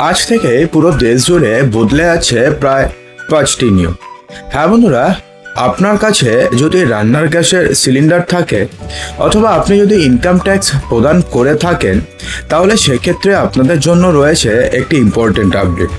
আজ থেকে পুরো দেশ জুড়ে বদলে আছে প্রায় 5টি নিয়ম। হ্যাঁ বন্ধুরা, আপনার কাছে যদি রান্নার গ্যাসের সিলিন্ডার থাকে অথবা আপনি যদি ইনকাম ট্যাক্স প্রদান করে থাকেন, তাহলে সেক্ষেত্রে আপনাদের জন্য রয়েছে একটি ইম্পর্টেন্ট আপডেট।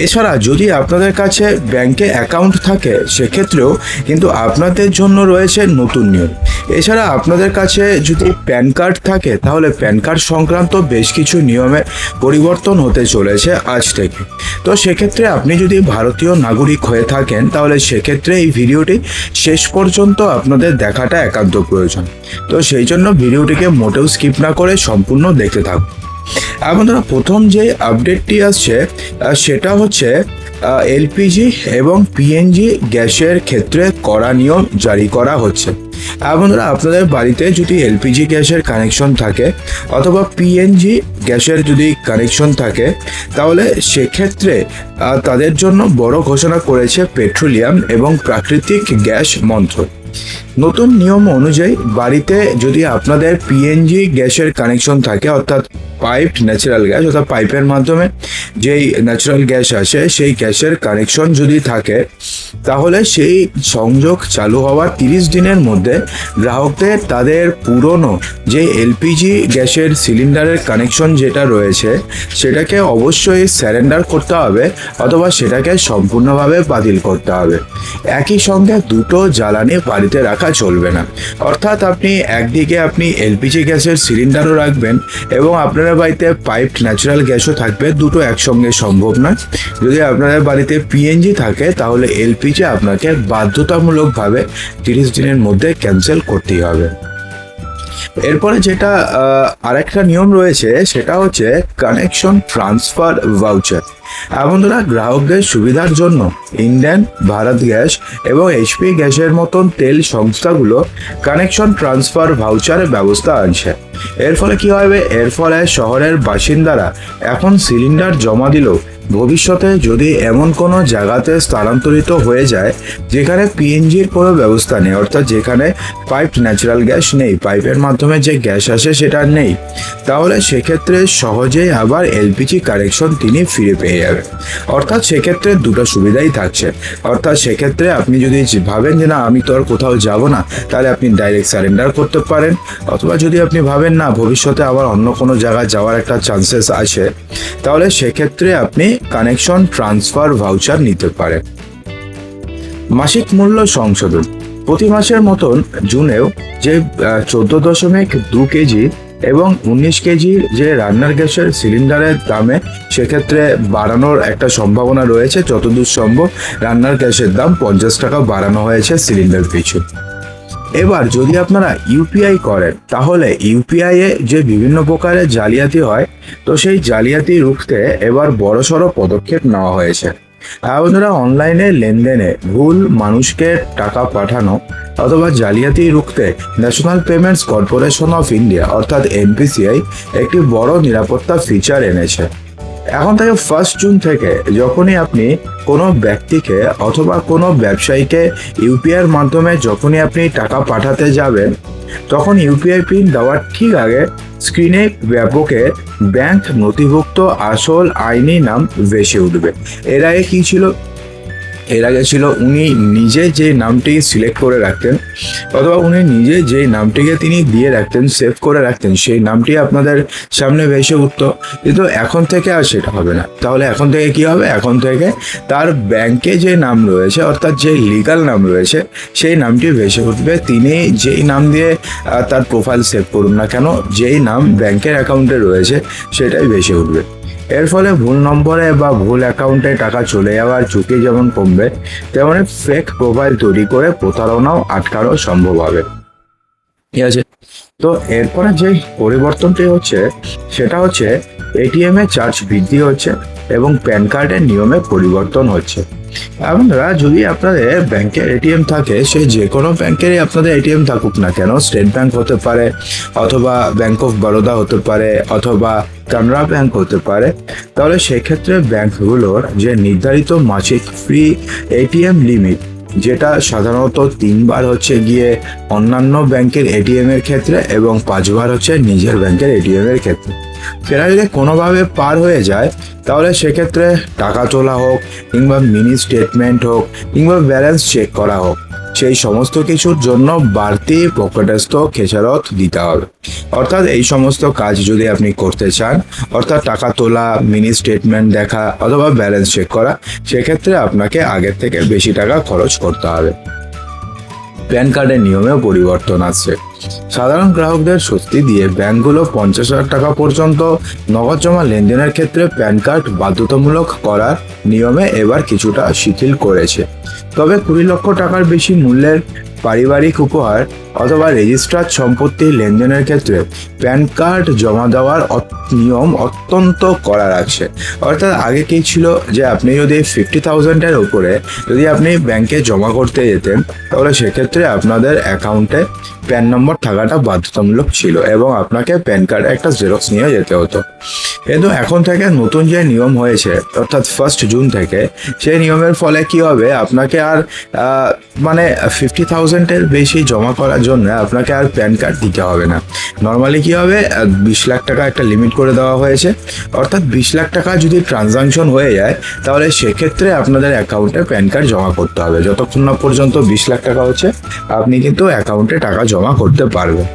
এছাড়া যদি আপনাদের কাছে ব্যাংকে অ্যাকাউন্ট থাকে, সেক্ষেত্রেও কিন্তু আপনাদের জন্য রয়েছে নতুন নিয়ম। এছাড়া আপনাদের কাছে যদি প্যান কার্ড থাকে, তাহলে প্যান কার্ড সংক্রান্ত বেশ কিছু নিয়মে পরিবর্তন হতে চলেছে আজ থেকে। তো সেক্ষেত্রে আপনি যদি ভারতীয় নাগরিক হয়ে থাকেন, তাহলে সেক্ষেত্রে এই ভিডিওটি শেষ পর্যন্ত আপনাদের দেখাটা একান্ত প্রয়োজন। তো সেই জন্য ভিডিওটিকে মোটেও স্কিপ না করে সম্পূর্ণ দেখতে থাকুন। বন্ধুরা, প্রথম যে আপডেটটি আসছে সেটা হচ্ছে এলপিজি এবং পিএনজি গ্যাসের ক্ষেত্রে কড়া নিয়ম জারি করা হচ্ছে। বন্ধুরা, আপনাদের বাড়িতে যদি এলপিজি গ্যাসের কানেকশন থাকে অথবা পিএনজি গ্যাসের যদি কানেকশন থাকে, তাহলে সেক্ষেত্রে তাদের জন্য বড় ঘোষণা করেছে পেট্রোলিয়াম এবং প্রাকৃতিক গ্যাস মন্ত্রক। নতুন নিয়ম অনুযায়ী বাড়িতে যদি আপনাদের পিএনজি গ্যাসের কানেকশন থাকে, অর্থাৎ পাইপড ন্যাচারাল গ্যাস, অর্থাৎ পাইপের মাধ্যমে যেই ন্যাচারাল গ্যাস আসে, সেই গ্যাসের কানেকশন যদি থাকে, তাহলে সেই সংযোগ চালু হওয়ার 30 দিনের মধ্যে গ্রাহকদের তাদের পুরনো যে এলপিজি গ্যাসের সিলিন্ডারের কানেকশন যেটা রয়েছে, সেটাকে অবশ্যই স্যারেন্ডার করতে হবে অথবা সেটাকে সম্পূর্ণভাবে বাতিল করতে হবে। একই সঙ্গে দুটো জ্বালানি বাড়িতে রাখা চলবে না। অর্থাৎ আপনি একদিকে আপনি এলপিজি গ্যাসের সিলিন্ডারও রাখবেন এবং আপনার বাড়িতে পাইপড ন্যাচারাল গ্যাসও থাকবে, দুটো একসঙ্গে সম্ভব নয়। যদি আপনাদের বাড়িতে পিএনজি থাকে, তাহলে এলপিজি আপনাকে বাধ্যতামূলকভাবে 30 দিনের মধ্যে ক্যান্সেল করতেই হবে। এরপরে যেটা আরেকটা নিয়ম রয়েছে, সেটা হচ্ছে কানেকশন ট্রান্সফার ভাউচার। বন্ধুরা, গ্রাহকদের সুবিধার জন্য ইন্ডিয়ান, ভারত গ্যাস এবং এইচপি গ্যাসের মতন তেল সংস্থাগুলো কানেকশন ট্রান্সফার ভাউচারের ব্যবস্থা আনছে। এর ফলে কি হবে? এর ফলে শহরের বাসিন্দারা এখন সিলিন্ডার জমা দিলেও ভবিষ্যতে যদি এমন কোনো জায়গাতে স্থানান্তরিত হয়ে যায় যেখানে পিএনজির কোনো ব্যবস্থা নেই, অর্থাৎ যেখানে পাইপড ন্যাচারাল গ্যাস নেই, পাইপের মাধ্যমে যে গ্যাস আসে সেটা নেই, তাহলে সেক্ষেত্রে সহজেই আবার এলপিজি কানেকশন তিনি ফিরে পেয়ে যাবেন। অর্থাৎ সেক্ষেত্রে দুটো সুবিধাই থাকছে। অর্থাৎ সেক্ষেত্রে আপনি যদি ভাবেন যে না, আমি তো আর কোথাও যাব না, তাহলে আপনি ডাইরেক্ট সারেন্ডার করতে পারেন। অথবা যদি আপনি ভাবেন না, ভবিষ্যতে আবার অন্য কোনো জায়গায় যাওয়ার একটা চান্সেস আছে, তাহলে সেক্ষেত্রে আপনি কানেকশন ট্রান্সফার ভাউচার নিতে পারেন। মাসিক মূল্য সংশোধন। প্রতি মাসের মতন জুনেও যে 14.2 কেজি এবং 19 কেজির যে রান্নার গ্যাসের সিলিন্ডারের দামে সেক্ষেত্রে বাড়ানোর একটা সম্ভাবনা রয়েছে। যতদূর সম্ভব রান্নার গ্যাসের দাম 50 টাকা বাড়ানো হয়েছে সিলিন্ডার পিছু। এবার যদি আপনারা ইউপিআই করেন, তাহলে ইউপিআই এ যে বিভিন্ন প্রকারের জালিয়াতি হয়, তো সেই জালিয়াতি রুখতে এবার বড়সড় পদক্ষেপ নেওয়া হয়েছে। বন্ধুরা, অনলাইনে লেনদেনে ভুল মানুষকে টাকা পাঠানো অথবা জালিয়াতি রুখতে national payments corporation of India অর্থাৎ এনপিসিআই একটি বড় নিরাপত্তা ফিচার এনেছে। এখন থেকে 1 জুন থেকে যখনই আপনি কোনো ব্যক্তিকে অথবা কোনো ব্যবসায়ীকে ইউপিআইয়ের মাধ্যমে যখনই আপনি টাকা পাঠাতে যাবেন, তখন ইউপিআই পিন দেওয়ার ঠিক আগে স্ক্রিনে ব্যাপকে ব্যাংক নথিভুক্ত আসল আইনি নাম ভেসে উঠবে। এর আগে কি ছিল? এর আগে ছিল উনি নিজে যে নামটি সিলেক্ট করে রাখতেন অথবা উনি নিজে যে নামটিকে তিনি দিয়ে রাখতেন, সেভ করে রাখতেন, সেই নামটি আপনাদের সামনে ভেসে উঠতো। কিন্তু এখন থেকে আর সেটা হবে না। তাহলে এখন থেকে কি হবে? এখন থেকে তার ব্যাংকে যে নাম রয়েছে, অর্থাৎ যে লিগাল নাম রয়েছে, সেই নামটি ভেসে উঠবে। তিনি যেই নাম দিয়ে তার প্রোফাইল সেভ করুন না কেন, যেই নাম ব্যাংকের অ্যাকাউন্টে রয়েছে সেটাই ভেসে উঠবে। এর ফলে ভুল নম্বরে বা ভুল অ্যাকাউন্টে টাকা চলে যাওয়ার ঝুঁকি যেমন কমবে, তেমনি ফেক প্রোফাইল তৈরি করে প্রতারণাও আটকানো সম্ভব হবে। ঠিক আছে? তো এরপরে যে পরিবর্তনটি হচ্ছে সেটা হচ্ছে এটিএম এ চার্জ বৃদ্ধি হচ্ছে এবং প্যান কার্ডের নিয়মে পরিবর্তন হচ্ছে। আপনারা যদি আপনাদের ব্যাংকের এটিএম থাকে, সে যে কোনো ব্যাংকেরই আপনাদের এটিএম থাকুক না কেন, স্টেট ব্যাংক হতে পারে অথবা ব্যাংক অফ বরোদা হতে পারে অথবা কানাড়া ব্যাংক হতে পারে, তাহলে সেক্ষেত্রে ব্যাংকগুলোর যে নির্ধারিত মাসিক ফ্রি এটিএম লিমিট যেটা সাধারণত 3বার হচ্ছে গিয়ে অন্যান্য ব্যাংকের এটিএম এর ক্ষেত্রে এবং 5বার হচ্ছে নিজের ব্যাংকের এটিএম এর ক্ষেত্রে। সেটা যদি কোনোভাবে পার হয়ে যায় তাহলে সেক্ষেত্রে টাকা তোলা হোক কিংবা মিনি স্টেটমেন্ট হোক কিংবা ব্যালেন্স চেক করা হোক, সেই সমস্ত কিছুর জন্য বাড়তি পকেটস্থ খেসারত দিতে হবে। অর্থাৎ এই সমস্ত কাজ যদি আপনি করতে চান, অর্থাৎ টাকা তোলা, মিনি স্টেটমেন্ট দেখা অথবা ব্যালেন্স চেক করা, সেক্ষেত্রে আপনাকে আগের থেকে বেশি টাকা খরচ করতে হবে। প্যান কার্ডের নিয়মেও পরিবর্তন আসছে। সাধারণ গ্রাহকদের স্বস্তি দিয়ে ব্যাংকগুলো 50,000 টাকা পর্যন্ত নগদ জমা লেনদেনের ক্ষেত্রে প্যান কার্ড বাধ্যতামূলক করার নিয়মে এবার কিছুটা শিথিল করেছে। তবে 20 লক্ষ টাকার বেশি মূল্যের পারিবারিক উপহার অথবা রেজিস্টার্ড সম্পত্তির লেনদেনের ক্ষেত্রে প্যান কার্ড জমা দেওয়ার নিয়ম অত্যন্ত কড়া রাখছে। অর্থাৎ আগে কি ছিল যে আপনি যদি 50,000-এর উপরে যদি আপনি ব্যাংকে জমা করতে যেতেন তাহলে সেক্ষেত্রে আপনাদের অ্যাকাউন্টে প্যান নম্বর থাকাটা বাধ্যতামূলক ছিল এবং আপনাকে প্যান কার্ড একটা জেরক্স নিয়ে যেতে হতো। কিন্তু এখন থেকে নতুন যে নিয়ম হয়েছে অর্থাৎ 1 জুন থেকে, সেই নিয়মের ফলে কি হবে, আপনাকে আর 50,000-এর বেশি জমা করার জন্য আপনাকে আর প্যান কার্ড দিতে হবে না। নর্মালি কি হবে, 20 লাখ টাকা একটা লিমিট করে দেওয়া হয়েছে। অর্থাৎ 20 লাখ টাকা যদি ট্রানজাকশন হয়ে যায় তাহলে সেক্ষেত্রে আপনাদের অ্যাকাউন্টে প্যান কার্ড জমা করতে হবে। যতক্ষণ না পর্যন্ত 20 লাখ টাকা হচ্ছে আপনি কিন্তু অ্যাকাউন্টে টাকা জমা করতে পারবেন।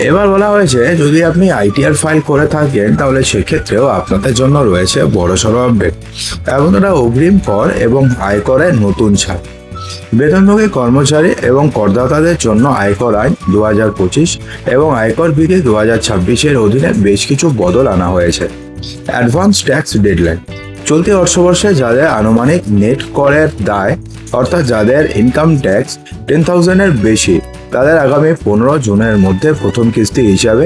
এবার বলা হয়েছে যদি আপনি আইটিআর ফাইল করে থাকেন তাহলে সেক্ষেত্রেও আপনাদের জন্য রয়েছে বড়সড় আপডেট। এবং এটা অগ্রিম কর এবং আয়করের নতুন ছাড়। বেতনভোগী কর্মচারী এবং করদাতাদের জন্য আয়কর আইন 2025 এবং আয়কর বিধি 2026-এর অধীনে বেশ কিছু বদল আনা হয়েছে। Advance tax deadline. চলতি অর্থবর্ষে যাদের আনুমানিক নেট করের দায় অর্থাৎ যাদের ইনকাম ট্যাক্স 10,000-এর বেশি, তাদের আগামী 15 জুনের মধ্যে প্রথম কিস্তি হিসাবে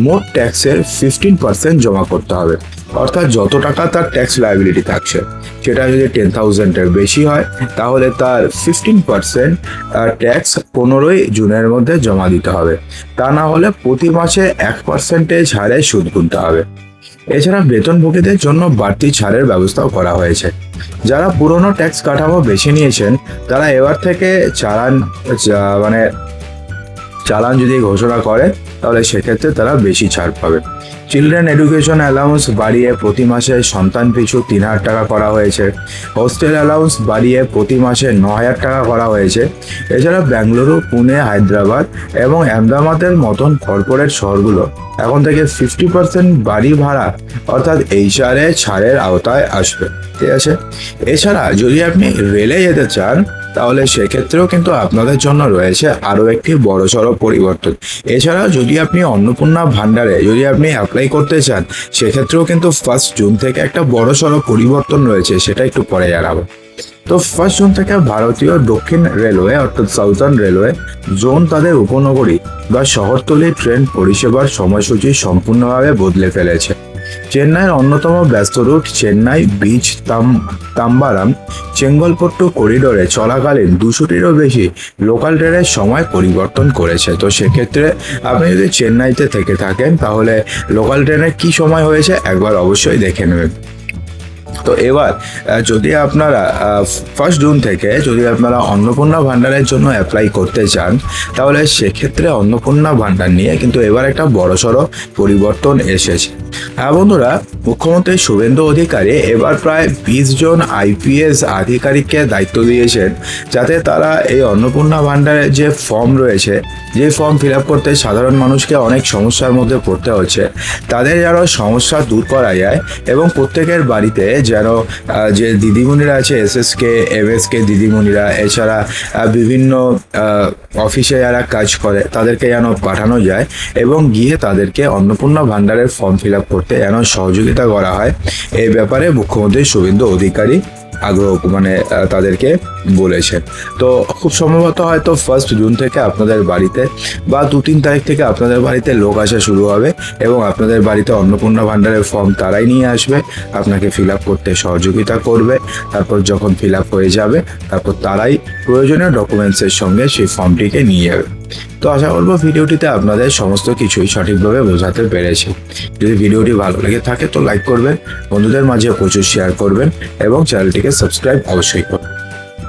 মোট ট্যাক্সের 15% জমা করতে হবে। অর্থাৎ যত টাকা তার ট্যাক্স লায়াবিলিটি থাকছে সেটা যদি 10,000-এর বেশি হয় তাহলে তার 15% ট্যাক্স 15ই জুনের মধ্যে জমা দিতে হবে। তা না হলে প্রতি মাসে 1% হারে সুদ গুনতে হবে। এছাড়া বেতনভোগীদের জন্য বাড়তি ছাড়ের ব্যবস্থাও করা হয়েছে। যারা পুরনো ট্যাক্স কাঠামো বেছে নিয়েছেন তারা এবার থেকে চালান যদি ঘোষণা করে তাহলে সেক্ষেত্রে তারা বেশি ছাড় পাবে। চিলড্রেন এডুকেশন অ্যালাউন্স বাড়িয়ে প্রতি মাসে সন্তান পিছু 3,000 টাকা করা হয়েছে। হোস্টেল অ্যালাউন্স বাড়িয়ে প্রতি মাসে 9,000 টাকা করা হয়েছে। এছাড়া বেঙ্গালুরু, পুনে, হায়দ্রাবাদ এবং আহমেদাবাদের মতন কর্পোরেট শহরগুলো এখন থেকে 50% বাড়ি ভাড়া অর্থাৎ এইচআরএ ছাড়ের আওতায় আসবে। ঠিক আছে। এছাড়া যদি আপনি রেলে যেতে চান তাহলে সেক্ষেত্রেও কিন্তু আপনাদের জন্য রয়েছে আরও একটি বড়সড় পরিবর্তন। এছাড়া যদি আপনি অন্নপূর্ণা ভাণ্ডারে যদি আপনি অ্যাপ্লাই করতে চান সেক্ষেত্রেও কিন্তু 1 জুন থেকে একটা বড়সড় পরিবর্তন রয়েছে, সেটা একটু পরে জানাবো। তো 1 জুন থেকে ভারতীয় দক্ষিণ রেলওয়ে অর্থাৎ সাউথার্ন রেলওয়ে জোন তাদের উপনগরী বা শহরতলি ট্রেন পরিষেবার সময়সূচি সম্পূর্ণভাবে বদলে ফেলেছে। চেন্নাইয়ের অন্যতম ব্যস্ত রুট চেন্নাই বিচ তাম্বারাম চেঙ্গলপট্টু করিডোরে চলাকালীন 200-টিরও বেশি লোকাল ট্রেনের সময় পরিবর্তন করেছে। তো সেক্ষেত্রে আপনি যদি চেন্নাইতে থেকে থাকেন তাহলে লোকাল ট্রেনের কি সময় হয়েছে একবার অবশ্যই দেখে নেবেন। তো এবার যদি আপনারা 1 জুন থেকে যদি আপনারা অন্নপূর্ণা ভাণ্ডারের জন্য অ্যাপ্লাই করতে চান তাহলে সেক্ষেত্রে অন্নপূর্ণা ভাণ্ডার নিয়ে কিন্তু এবার একটা বড়সড় পরিবর্তন এসেছে। হ্যাঁ বন্ধুরা, মুখ্যমন্ত্রী শুভেন্দু অধিকারী এবার প্রায় 20 জন আইপিএস আধিকারিককে দায়িত্ব দিয়েছেন যাতে তারা এই অন্নপূর্ণা ভাণ্ডারের যে ফর্ম রয়েছে, যে ফর্ম ফিল আপ করতে সাধারণ মানুষকে অনেক সমস্যার মধ্যে পড়তে হচ্ছে, তাদের যেন সমস্যা দূর করা যায় এবং প্রত্যেকের বাড়িতে যেন যে দিদিমণিরা আছে এসএসকে এমএসকে দিদিমণিরা, এছাড়া বিভিন্ন অফিসে যারা কাজ করে তাদেরকে যেন পাঠানো যায় এবং গিয়ে তাদেরকে অন্নপূর্ণা ভাণ্ডারের ফর্ম ফিল আপ করতে যেন সহযোগিতা করা হয়। এই ব্যাপারে মুখ্যমন্ত্রী শুভেন্দু অধিকারী আগ্রহ তাদেরকে বলেছেন। তো খুব সম্ভবত হয়তো 1 জুন থেকে আপনাদের বাড়িতে বা 2-3 তারিখ থেকে আপনাদের বাড়িতে লোক আসা শুরু হবে এবং আপনাদের বাড়িতে অন্নপূর্ণা ভাণ্ডারের ফর্ম তারাই নিয়ে আসবে, আপনাকে ফিল আপ করতে সহযোগিতা করবে। তারপর যখন ফিল আপ হয়ে যাবে তারপর তারাই প্রয়োজনীয় ডকুমেন্টসের সঙ্গে সেই ফর্মটিকে নিয়ে যাবে। তো আশা করবো ভিডিওটিতে আপনাদের সমস্ত কিছুই সঠিকভাবে বোঝাতে পেরেছি। যদি ভিডিওটি ভালো লেগে থাকে তো লাইক করবেন, বন্ধুদের মাঝে প্রচুর শেয়ার করবেন এবং চ্যানেলটিকে সাবস্ক্রাইব অবশ্যই করবেন।